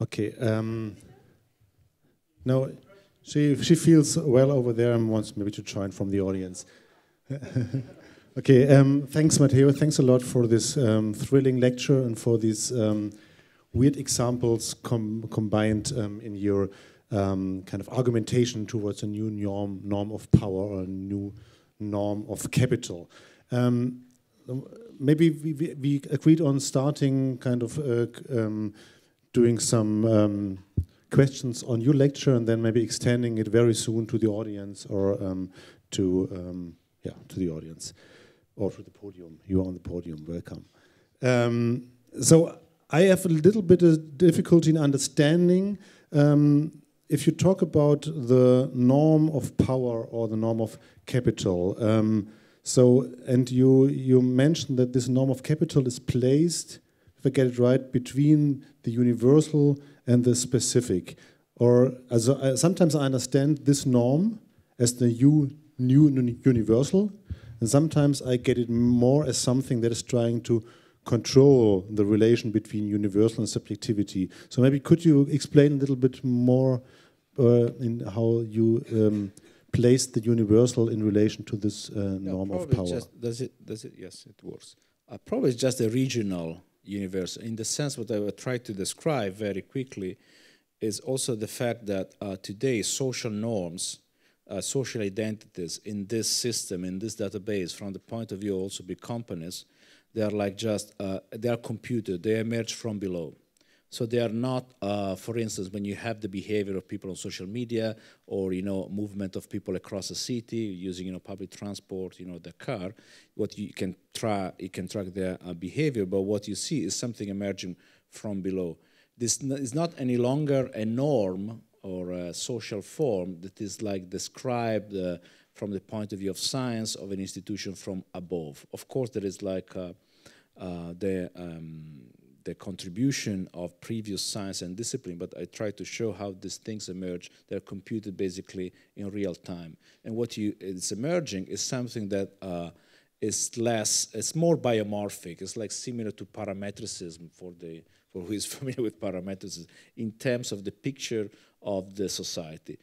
Okay. No, she feels well over there and wants maybe to join from the audience. Okay. Thanks, Matteo. Thanks a lot for this thrilling lecture and for these weird examples combined in your kind of argumentation towards a new norm of power or a new norm of capital. Maybe we agreed on starting kind of doing some questions on your lecture and then maybe extending it very soon to the audience or to the audience or to the podium. You're on the podium. Welcome. So I have a little bit of difficulty in understanding if you talk about the norm of power or the norm of capital. And you mentioned that this norm of capital is placed, if I get it right, between the universal and the specific. Or sometimes I understand this norm as the new universal, and sometimes I get it more as something that is trying to control the relation between universal and subjectivity. So maybe could you explain a little bit more in how you place the universal in relation to this norm of power? Does it? Yes, it works. Probably it's just a regional universal. In the sense, what I would try to describe very quickly is also the fact that today social norms, social identities in this system, in this database, from the point of view also big companies, they are like just, they are computed, they emerge from below. So they are not, for instance, when you have the behavior of people on social media or, movement of people across a city using, public transport, the car, what you can track their behavior, but what you see is something emerging from below. This is not any longer a norm or a social form that is like described from the point of view of science of an institution from above. Of course, there is like the contribution of previous science and discipline, but I try to show how these things emerge. They're computed basically in real time. And what is emerging is something that it's more biomorphic. It's like similar to parametricism for who is familiar with parametricism in terms of the picture of the society.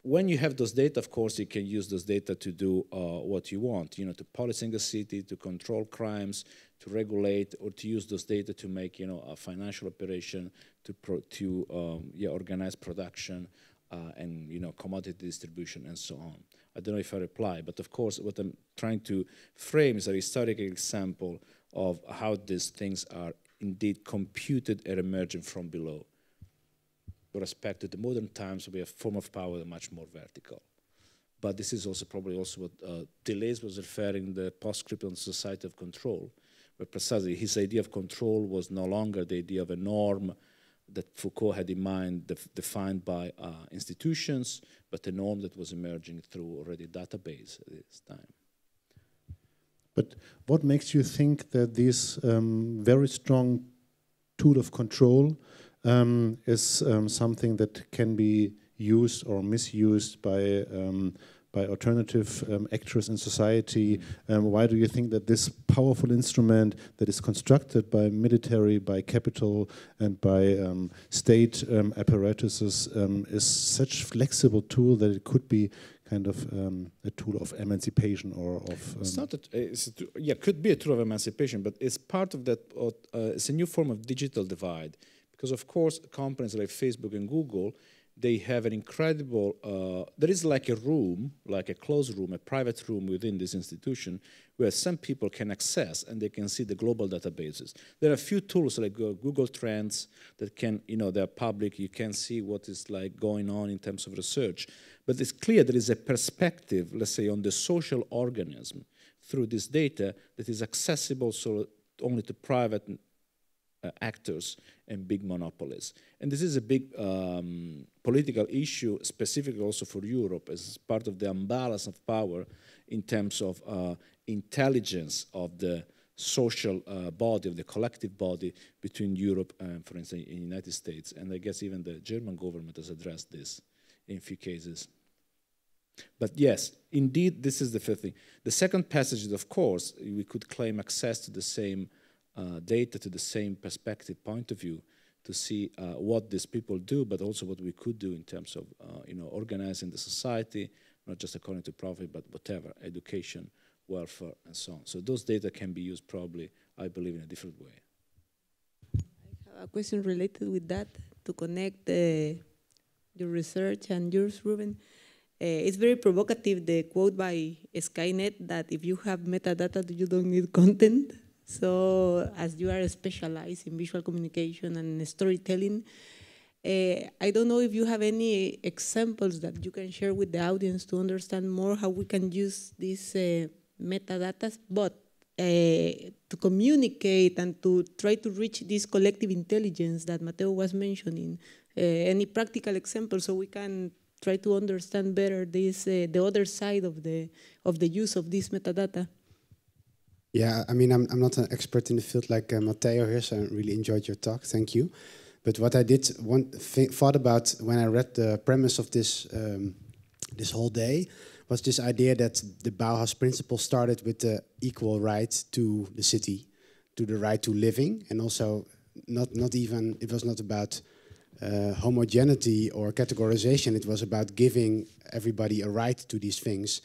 When you have those data, of course, you can use those data to do what you want, to policing a city, to control crimes, to regulate, or to use those data to make, a financial operation, to organize production and, commodity distribution and so on. I don't know if I reply, but of course, what I'm trying to frame is a historical example of how these things are indeed computed and emerging from below. With respect to the modern times, we have form of power that are much more vertical. But this is also probably also what Deleuze was referring the postscript on society of control, where precisely his idea of control was no longer the idea of a norm that Foucault had in mind defined by institutions, but a norm that was emerging through already database at this time. But what makes you think that this very strong tool of control is something that can be used or misused by alternative actors in society? Why do you think that this powerful instrument that is constructed by military, by capital, and by state apparatuses is such a flexible tool that it could be kind of a tool of emancipation or of... It's not could be a tool of emancipation, but it's part of that, it's a new form of digital divide. Because of course, companies like Facebook and Google, they have an incredible, there is like a room, like a closed room, a private room within this institution where some people can access and they can see the global databases. There are a few tools like Google Trends that can, they're public, you can see what is like going on in terms of research. But it's clear there is a perspective, let's say, on the social organism through this data that is accessible only to private actors and big monopolies. And this is a big political issue, specifically also for Europe, as part of the imbalance of power in terms of intelligence of the social body, of the collective body between Europe and, for instance, in the United States. And I guess even the German government has addressed this in a few cases. But yes, indeed, this is the first thing. The second passage is, of course, we could claim access to the same data, to the same perspective, point of view, to see what these people do, but also what we could do in terms of organizing the society, not just according to profit, but whatever, education, welfare, and so on. So those data can be used probably, I believe, in a different way. I have a question related with that to connect your research and yours, Ruben. It's very provocative, the quote by Skynet that if you have metadata, you don't need content. So as you are specialized in visual communication and storytelling, I don't know if you have any examples that you can share with the audience to understand more how we can use these metadata, but to communicate and to try to reach this collective intelligence that Matteo was mentioning. Any practical examples so we can try to understand better this the other side of the use of this metadata. Yeah, I mean, I'm not an expert in the field like Matteo here, so I really enjoyed your talk. Thank you. But what I did thought about when I read the premise of this this whole day was this idea that the Bauhaus principle started with the equal right to the city, to the right to living, and also it was not about homogeneity or categorization. It was about giving everybody a right to these things.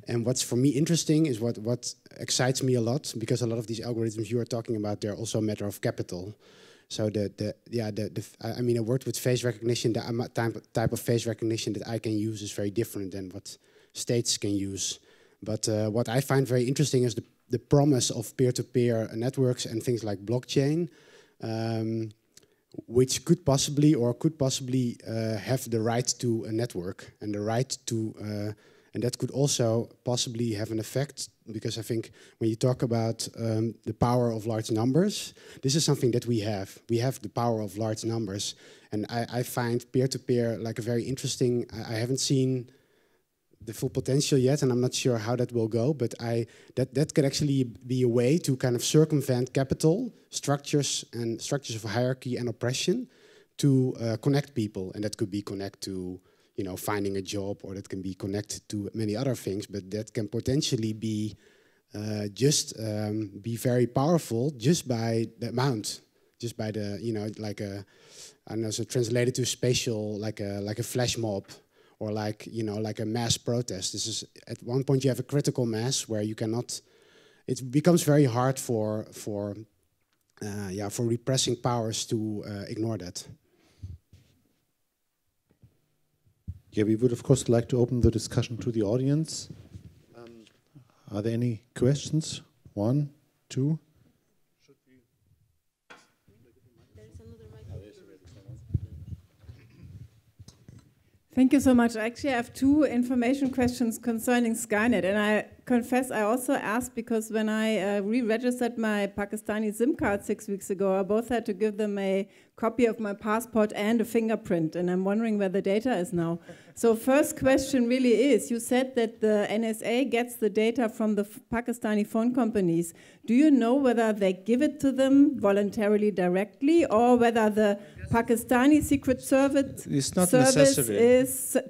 And what's for me interesting is what excites me a lot, because a lot of these algorithms you are talking about, they're also a matter of capital. So I mean, I worked with face recognition. The type of face recognition that I can use is very different than what states can use. But what I find very interesting is the promise of peer-to-peer networks and things like blockchain, which could possibly have the right to a network and the right to. And that could also possibly have an effect, because I think when you talk about the power of large numbers, this is something that we have. We have the power of large numbers. And I find peer-to-peer like a very interesting, I haven't seen the full potential yet, and I'm not sure how that will go, but that could actually be a way to kind of circumvent capital, structures of hierarchy and oppression to connect people. And that could be connect to finding a job, or that can be connected to many other things, but that can potentially be be very powerful just by the amount, just by the, like a, I don't know, so translated to spatial, like a flash mob, or like a mass protest. This is, at one point you have a critical mass where you cannot, it becomes very hard for repressing powers to ignore that. Yeah, we would of course like to open the discussion to the audience. Are there any questions? 1, 2? Thank you so much. Actually, I have 2 information questions concerning Skynet, and I confess I also asked because when I re-registered my Pakistani SIM card 6 weeks ago, I both had to give them a copy of my passport and a fingerprint, and I'm wondering where the data is now. So first question really is, you said that the NSA gets the data from the Pakistani phone companies. Do you know whether they give it to them voluntarily directly, or whether the Pakistani Secret Service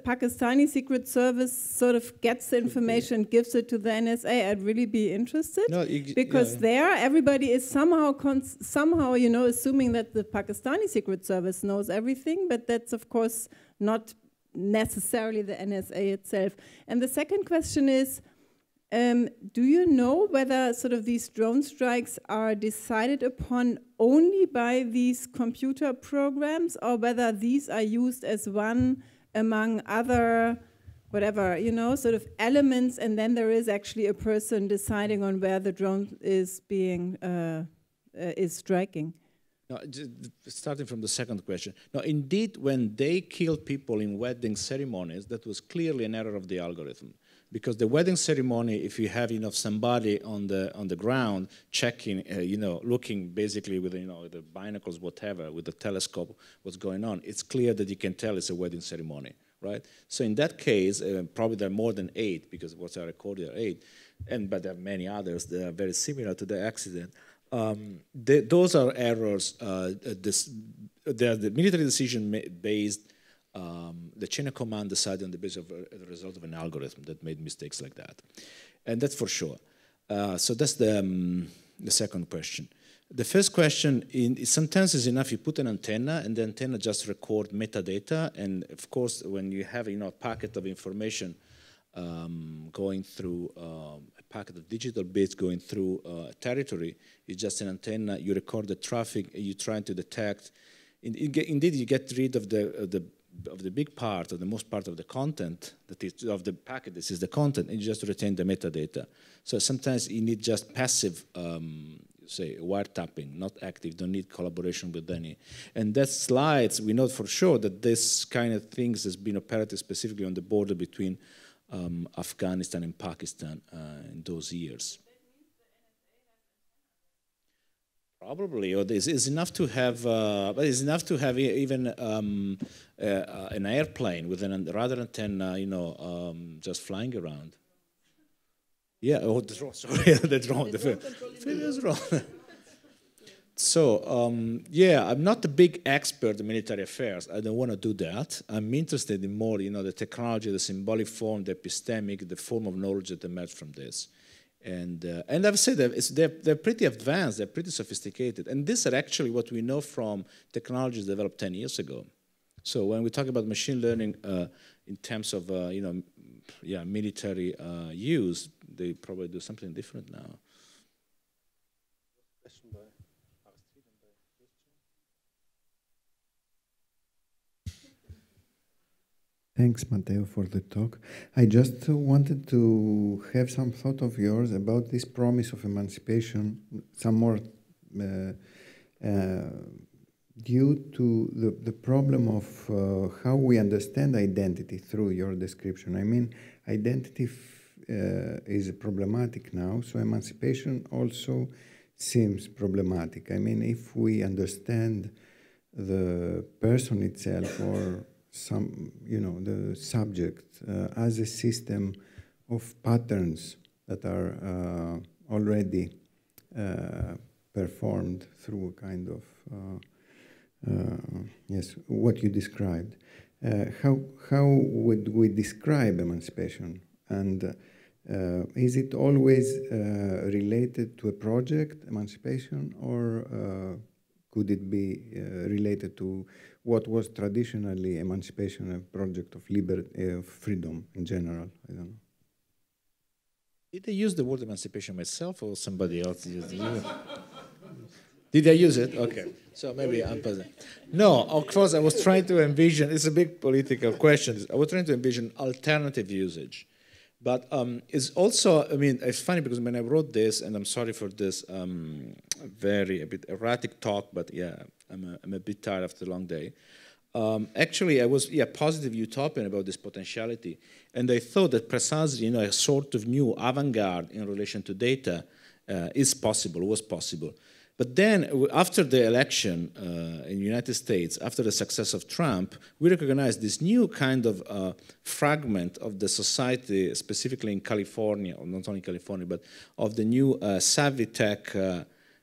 Pakistani Secret Service sort of gets the information, gives it to the NSA? I'd really be interested, because there everybody is somehow assuming that the Pakistani Secret Service knows everything, but that's of course not necessarily the NSA itself. And the second question is, do you know whether sort of these drone strikes are decided upon only by these computer programs, or whether these are used as one among other, whatever, sort of elements, and then there is actually a person deciding on where the drone is being, is striking? No, starting from the second question. Now, indeed, when they killed people in wedding ceremonies, that was clearly an error of the algorithm. Because the wedding ceremony, if you have somebody on the ground checking, looking basically with the binacles, whatever, with the telescope, what's going on, it's clear that you can tell it's a wedding ceremony, right? So in that case, probably there are more than 8, because what I recorded are 8, but there are many others that are very similar to the accident. Those are errors. They are the military decision based. The chain of command decided on the basis of the result of an algorithm that made mistakes like that, and that's for sure. So that's the second question. The first question, sometimes it's enough you put an antenna and the antenna just record metadata, and of course when you have a packet of information going through a packet of digital bits going through a territory, it's just an antenna, you record the traffic, and you're trying to detect, indeed you get rid of the big part, or the most part of the content, that is, of the packet, this is the content, and you just retain the metadata. So sometimes you need just passive say wiretapping, not active, don't need collaboration with any. And that slides, we know for sure that this kind of things has been operated specifically on the border between Afghanistan and Pakistan in those years. Probably, or it's enough to have, but it's enough to have even an airplane with an radar antenna, just flying around. Yeah, oh, the drone, sorry, the drone. The drone. So, yeah, I'm not a big expert in military affairs. I don't want to do that. I'm interested in more, the technology, the symbolic form, the epistemic, the form of knowledge that emerged from this. And I've said that they're pretty advanced, they're pretty sophisticated. And these are actually what we know from technologies developed 10 years ago. So when we talk about machine learning in terms of, military use, they probably do something different now. Thanks, Matteo, for the talk. I just wanted to have some thought of yours about this promise of emancipation, some more due to the problem of how we understand identity through your description. I mean, identity is problematic now, so emancipation also seems problematic. I mean, if we understand the person itself or the subject as a system of patterns that are already performed through a kind of what you described. How would we describe emancipation? And is it always related to a project, emancipation, or could it be related to what was traditionally emancipation, a project of liberty, of freedom in general? I don't know. Did I use the word emancipation myself, or somebody else used it? Did I use it? Okay. So maybe I'm puzzled. No, of course, I was trying to envision, it's a big political question. I was trying to envision alternative usage. But it's also, I mean, it's funny because when I wrote this, and I'm sorry for this a bit erratic talk, but yeah, I'm a bit tired after a long day. Actually, I was positive utopian about this potentiality, and I thought that precisely, a sort of new avant-garde in relation to data was possible. But then, after the election in the United States, after the success of Trump, we recognized this new kind of fragment of the society, specifically in California, or not only California, but of the new savvy tech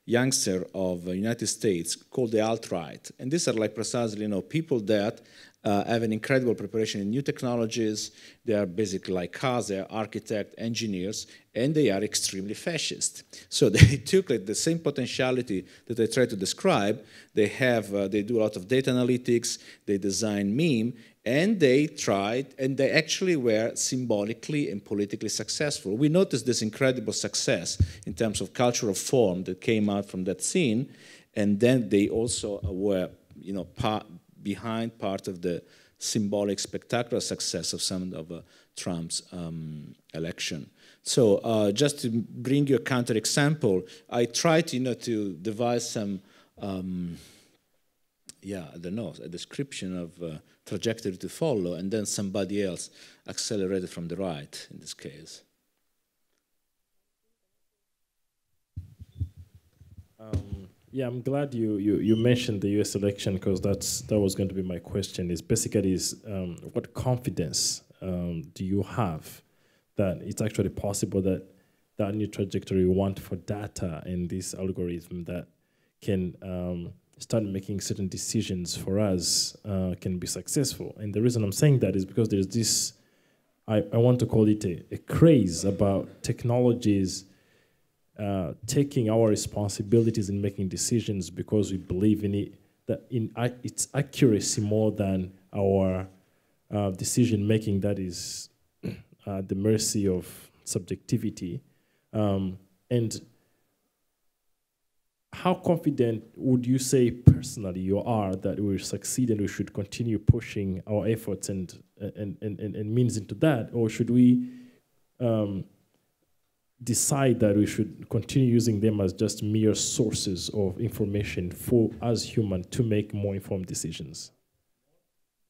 youngster of the United States called the alt-right. And these are like precisely, people that have an incredible preparation in new technologies. They are basically like us, they are architects, engineers, and they are extremely fascist. So they took the same potentiality that I tried to describe. They do a lot of data analytics, they design meme, and they actually were symbolically and politically successful. We noticed this incredible success in terms of cultural form that came out from that scene, and then they also were, behind part of the symbolic, spectacular success of some of Trump's election. So just to bring you a counterexample, I tried to devise some, I don't know, a description of trajectory to follow, and then somebody else accelerated from the right, in this case. Yeah, I'm glad you mentioned the U.S. election, because that was going to be my question. Is basically what confidence do you have that it's actually possible that that new trajectory we want for data and this algorithm that can start making certain decisions for us can be successful? And the reason I'm saying that is because there's this, I want to call it a craze about technologies taking our responsibilities in making decisions because we believe in it, that in its accuracy more than our decision making that is the mercy of subjectivity. And how confident would you say personally you are that we will succeed and we should continue pushing our efforts and means into that, or should we decide that we should continue using them as just mere sources of information for us humans to make more informed decisions?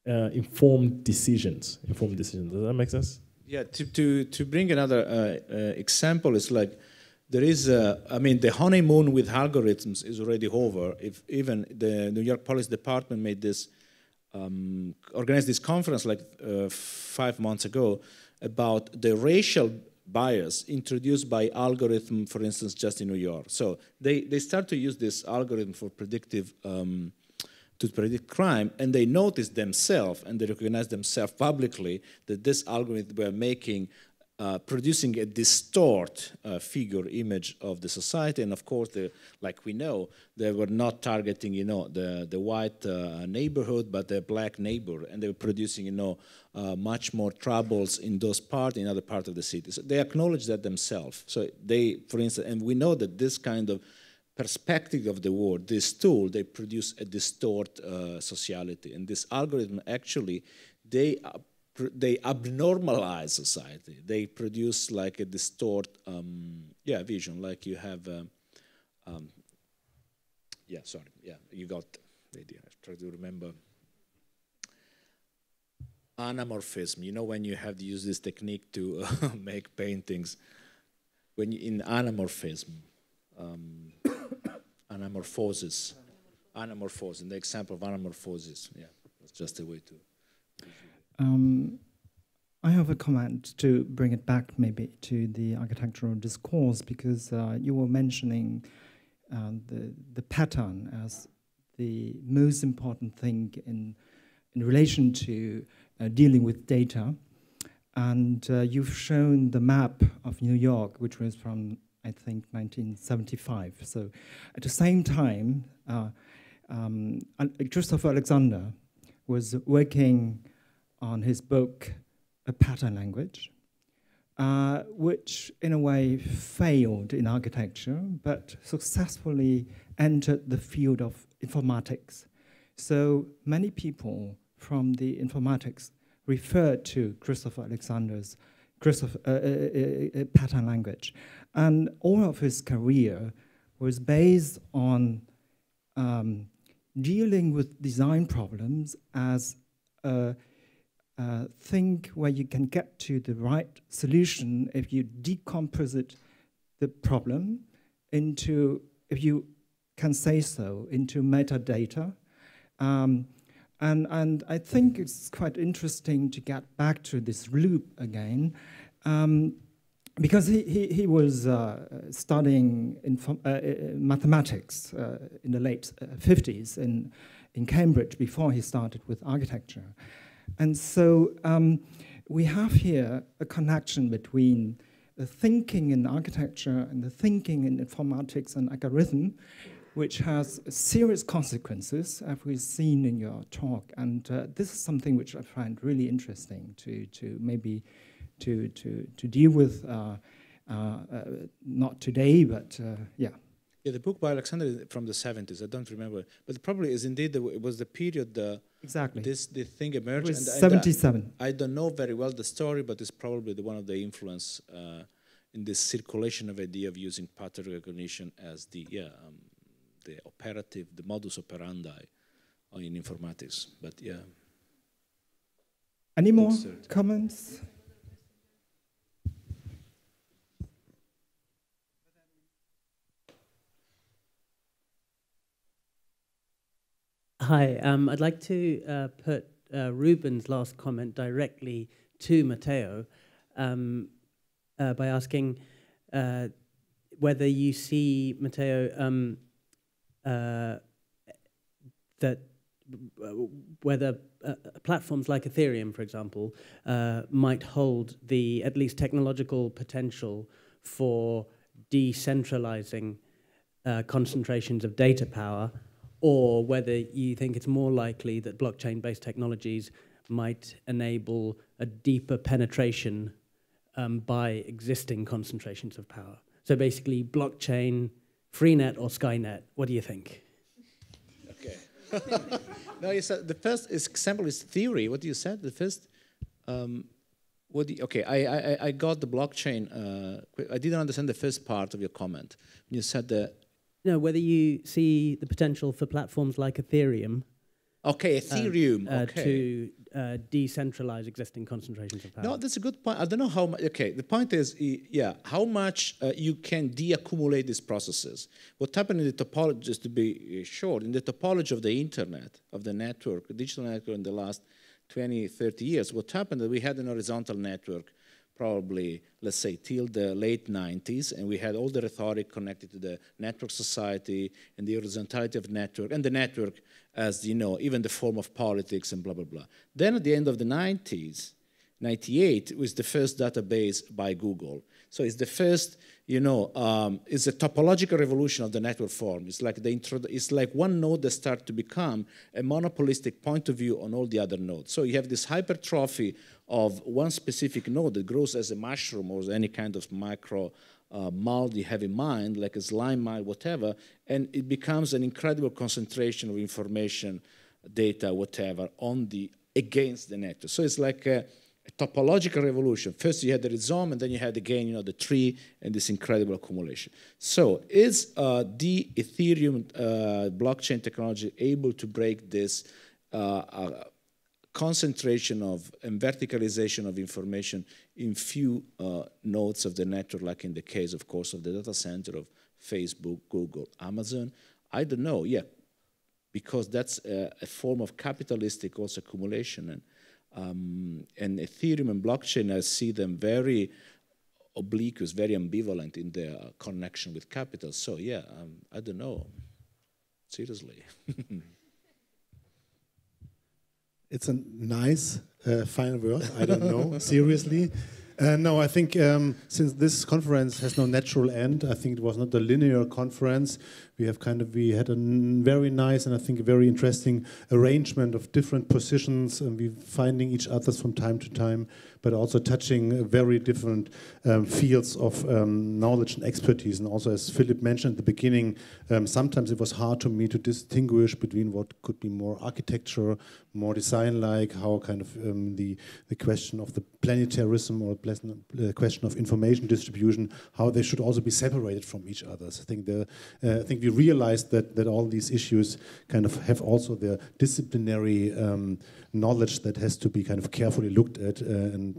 Informed decisions. Does that make sense? Yeah, to bring another example, it's like there is, I mean, the honeymoon with algorithms is already over. If even the New York Police Department made this, organized this conference like 5 months ago about the racial bias introduced by algorithm, for instance, just in New York. So they start to use this algorithm for predictive, to predict crime, and they notice themselves and they recognize themselves publicly that this algorithm were making, producing a distort figure image of the society. And of course, like we know, they were not targeting, the white neighborhood, but the black neighbor, and they were producing, much more troubles in those parts, in other parts of the city. So they acknowledge that themselves. So they, for instance, and we know that this kind of perspective of the world, this tool, they produce a distort sociality. And this algorithm actually, they abnormalize society. They produce like a distort, vision. Like you have, you got the idea. I try to remember. Anamorphism. When you have to use this technique to make paintings, when you, in anamorphism, anamorphosis, in the example of anamorphosis, that's just a way to. I have a comment to bring it back maybe to the architectural discourse, because you were mentioning the pattern as the most important thing in relation to dealing with data. And you've shown the map of New York, which was from, I think, 1975. So at the same time, Christopher Alexander was working on his book, A Pattern Language, which in a way failed in architecture, but successfully entered the field of informatics. So many people from the informatics referred to Christopher Alexander's pattern language. And all of his career was based on dealing with design problems as a thing where you can get to the right solution if you decomposite the problem into, if you can say so, into metadata. And I think it's quite interesting to get back to this loop again, because he was studying mathematics in the late 50s in Cambridge before he started with architecture. And so we have here a connection between the thinking in architecture and the thinking in informatics and algorithm, which has serious consequences, as we've seen in your talk. And this is something which I find really interesting to maybe to deal with, not today, but yeah. Yeah, the book by Alexander is from the 70s. I don't remember, but probably is indeed it was the period exactly the thing emerged. It was 77. I don't know very well the story, but it's probably one of the influence in this circulation of idea of using pattern recognition as the operative, the modus operandi in informatics. But yeah. Any more comments? Hi, I'd like to put Ruben's last comment directly to Matteo by asking whether you see, Matteo, that whether platforms like Ethereum, for example, might hold the at least technological potential for decentralizing concentrations of data power, or whether you think it's more likely that blockchain-based technologies might enable a deeper penetration by existing concentrations of power. So basically, blockchain, Freenet or Skynet, what do you think? Okay. No, you said the first example is theory. What you said, the first, okay, I got the blockchain. I didn't understand the first part of your comment. You said the... No, whether you see the potential for platforms like Ethereum. Okay, Ethereum. Okay. To decentralize existing concentrations of power. No, that's a good point. I don't know how much. Okay, the point is, yeah, how much you can deaccumulate these processes. What happened in the topology, just to be short, in the topology of the internet, of the network, digital network in the last 20, 30 years, what happened is we had an horizontal network probably, let's say, till the late 90s, and we had all the rhetoric connected to the network society and the horizontality of network, and the network as, you know, even the form of politics and blah, blah, blah. Then at the end of the 90s, 98 was the first database by Google. So it's the first, you know, it's a topological revolution of the network form. It's like it's like one node that starts to become a monopolistic point of view on all the other nodes. So you have this hypertrophy of one specific node that grows as a mushroom or any kind of micro mold you have in mind, like a slime mold, whatever, and it becomes an incredible concentration of information, data, whatever, on against the network. So it's like a topological revolution. First you had the rhizome, and then you had again, you know, the tree and this incredible accumulation. So is the Ethereum blockchain technology able to break this concentration of and verticalization of information in few nodes of the network, like in the case, of course, of the data center of Facebook, Google, Amazon? I don't know, yeah, because that's a form of capitalistic also accumulation. And Ethereum and blockchain, I see them very obliquous, very ambivalent in their connection with capital. So yeah, I don't know, seriously. It's a nice final word. I don't know, seriously. No, I think since this conference has no natural end, I think it was not a linear conference. We had a very nice and I think a very interesting arrangement of different positions, and we finding each other from time to time, but also touching very different fields of knowledge and expertise. And also, as Philip mentioned at the beginning, sometimes it was hard to me to distinguish between what could be more architecture, more design-like, how kind of the question of the planetarism or the question of information distribution, how they should also be separated from each other. So I think we realized that all these issues kind of have also their disciplinary knowledge that has to be kind of carefully looked at and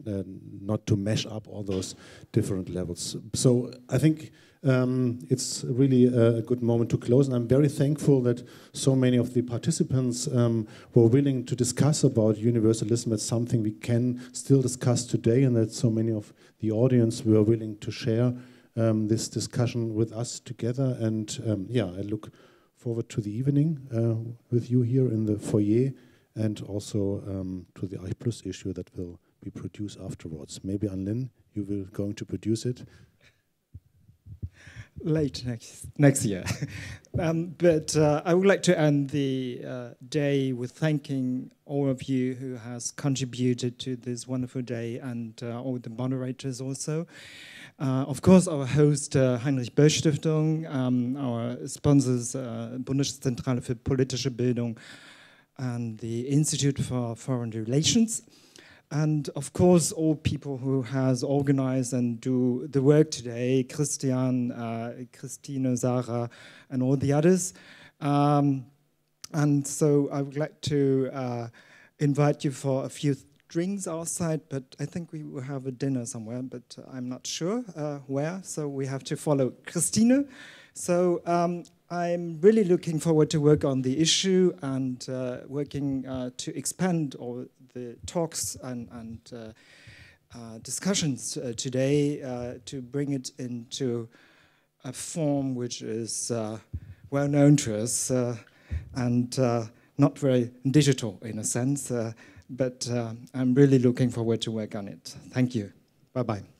not to mash up all those different levels. So I think it's really a good moment to close, and I'm very thankful that so many of the participants were willing to discuss about universalism as something we can still discuss today, and that so many of the audience were willing to share this discussion with us together. And yeah, I look forward to the evening with you here in the foyer, and also to the I+ issue that will be produced afterwards. Maybe Anlin, you will going to produce it? Late next year. But I would like to end the day with thanking all of you who has contributed to this wonderful day, and all the moderators also. Of course, our host, Heinrich Böll Stiftung, our sponsors, Bundeszentrale für politische Bildung and the Institute for Foreign Relations. And of course, all people who has organized and do the work today, Christian, Christine, Sarah, and all the others. And so I would like to invite you for a few drinks outside, but I think we will have a dinner somewhere, but I'm not sure where, so we have to follow Christine. So I'm really looking forward to work on the issue and working to expand all the talks and discussions today to bring it into a form which is well known to us and not very digital in a sense, but I'm really looking forward to work on it. Thank you. Bye-bye.